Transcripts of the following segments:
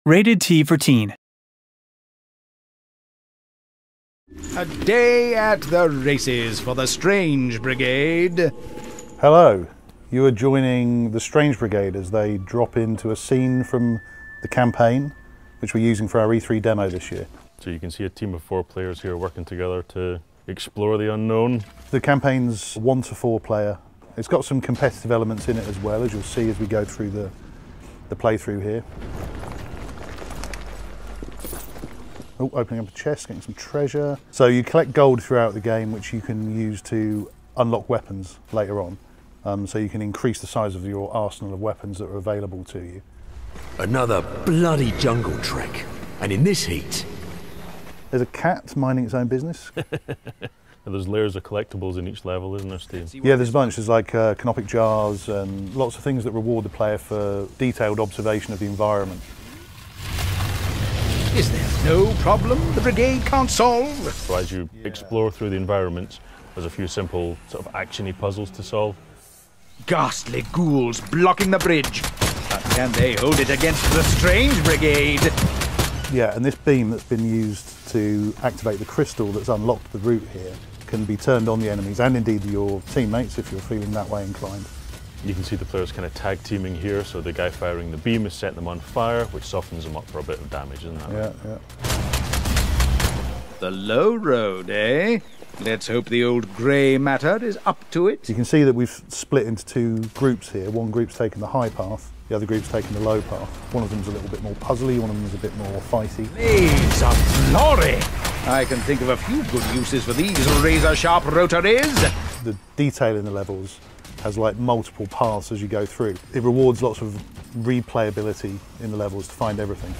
Rated T for Teen. A day at the races for the Strange Brigade. Hello, you are joining the Strange Brigade as they drop into a scene from the campaign, which we're using for our E3 demo this year. So you can see a team of 4 players here working together to explore the unknown. The campaign's 1 to 4 player. It's got some competitive elements in it as well, as you'll see as we go through the playthrough here. Oh, opening up a chest, getting some treasure. So you collect gold throughout the game, which you can use to unlock weapons later on. So you can increase the size of your arsenal of weapons that are available to you. Another bloody jungle trek, and in this heat. There's a cat minding its own business. There's layers of collectibles in each level, isn't there, Steve? Yeah, there's a bunch. There's like canopic jars and lots of things that reward the player for detailed observation of the environment. Is there no problem the Brigade can't solve? So as you explore through the environments, there's a few simple sort of action-y puzzles to solve. Ghastly ghouls blocking the bridge. But can they hold it against the Strange Brigade? Yeah, and this beam that's been used to activate the crystal that's unlocked the route here can be turned on the enemies and indeed your teammates if you're feeling that way inclined. You can see the players kind of tag teaming here, so the guy firing the beam is setting them on fire, which softens them up for a bit of damage, isn't that right? Yeah. The low road, eh? Let's hope the old grey matter is up to it. You can see that we've split into 2 groups here. One group's taken the high path, the other group's taken the low path. One of them's a little bit more puzzly, one of them's a bit more fighty. Blades of glory! I can think of a few good uses for these razor-sharp rotaries. The detail in the levels has like multiple paths as you go through. It rewards lots of replayability in the levels to find everything.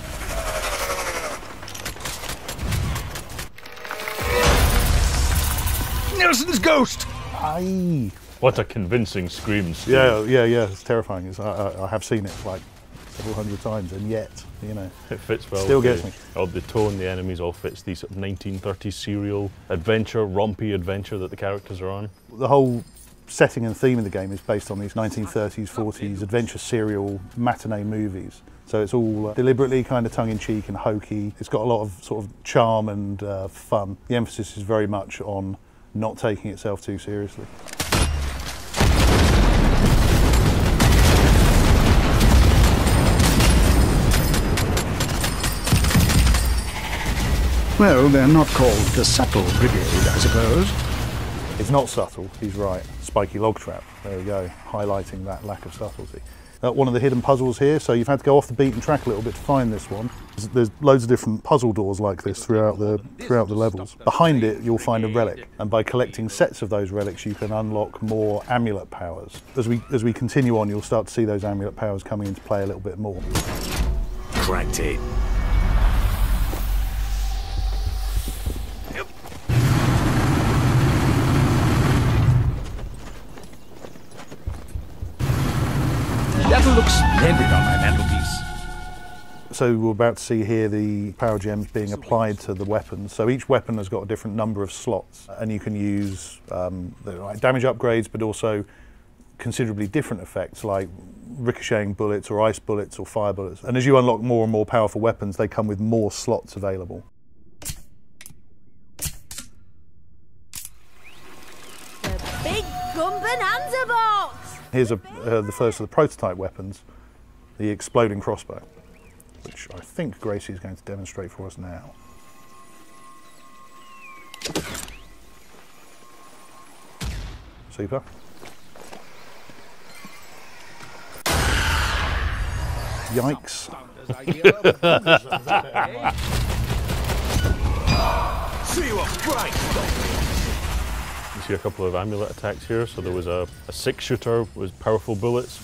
Nelson's ghost! Aye! What a convincing scream, Steve. Yeah, it's terrifying. I have seen it like several hundred times, and yet, you know, It fits well. still gets me. Oh, the tone, the enemies, all fits the sort of 1930s serial adventure, rompy adventure that the characters are on. The whole setting and theme of the game is based on these 1930s, 40s adventure serial matinee movies. So it's all deliberately kind of tongue-in-cheek and hokey. It's got a lot of sort of charm and fun. The emphasis is very much on not taking itself too seriously. Well, they're not called the Subtle Brigade, I suppose. It's not subtle, he's right. Spiky log trap, there we go, highlighting that lack of subtlety. One of the hidden puzzles here, so you've had to go off the beaten track a little bit to find this one. There's loads of different puzzle doors like this throughout the levels. Behind it, you'll find a relic, and by collecting sets of those relics, you can unlock more amulet powers. As we continue on, you'll start to see those amulet powers coming into play a little bit more. Cracked it. That'll look splendid on my mantelpiece. So we're about to see here the power gems being applied to the weapons. So each weapon has got a different number of slots, and you can use like damage upgrades, but also considerably different effects like ricocheting bullets or ice bullets or fire bullets. And as you unlock more and more powerful weapons, they come with more slots available. The big Gumbananza box! Here's the first of the prototype weapons, the exploding crossbow, which I think Gracie is going to demonstrate for us now. Super. Yikes. See you up, right? You see a couple of amulet attacks here, so there was a 6-shooter with powerful bullets.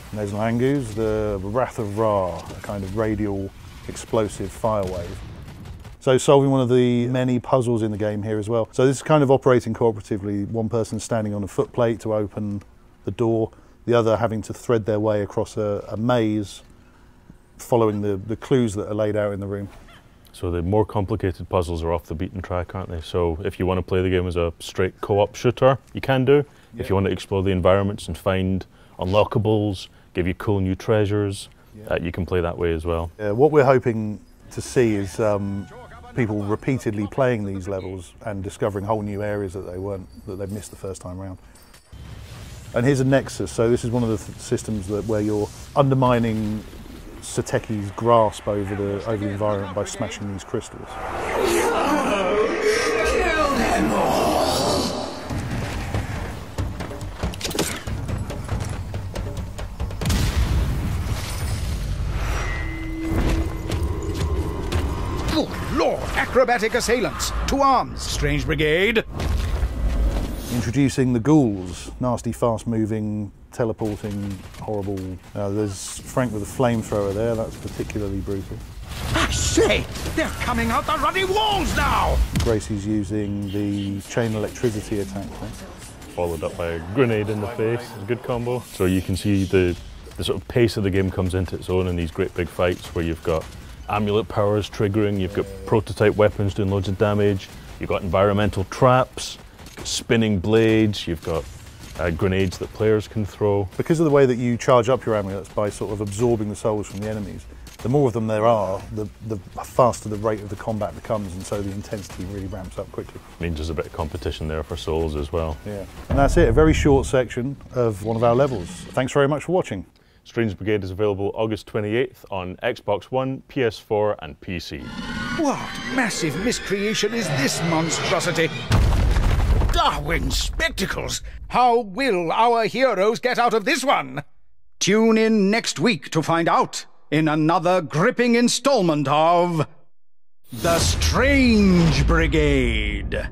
And there's Langus, the Wrath of Ra, a kind of radial explosive fire wave. So solving one of the many puzzles in the game here as well. So this is kind of operating cooperatively, one person standing on a footplate to open the door, the other having to thread their way across a maze following the clues that are laid out in the room. So the more complicated puzzles are off the beaten track, aren't they? So if you want to play the game as a straight co-op shooter, you can do. If you want to explore the environments and find unlockables, give you cool new treasures. You can play that way as well. What we're hoping to see is people repeatedly playing these levels and discovering whole new areas that they've missed the first time around. And here's a nexus. So this is one of the systems where you're undermining Sateki's grasp over the environment by smashing these crystals. Kill them all! Good Lord, acrobatic assailants! To arms, strange brigade! Introducing the ghouls, nasty, fast-moving, teleporting, horrible. There's Frank with a flamethrower there, that's particularly brutal. I say, they're coming out the ruddy walls now! Gracie's using the chain electricity attack there. Followed up by a grenade in the face, it's a good combo. So you can see the sort of pace of the game comes into its own in these great big fights where you've got amulet powers triggering, you've got prototype weapons doing loads of damage, you've got environmental traps, spinning blades, you've got grenades that players can throw. Because of the way that you charge up your amulets by sort of absorbing the souls from the enemies, the more of them there are, the faster the rate of the combat becomes, and so the intensity really ramps up quickly. Means there's a bit of competition there for souls as well. Yeah. And that's it, a very short section of one of our levels. Thanks very much for watching. Strange Brigade is available August 28th on Xbox One, PS4 and PC. What massive miscreation is this monstrosity? Darwin's spectacles! How will our heroes get out of this one? Tune in next week to find out in another gripping installment of The Strange Brigade.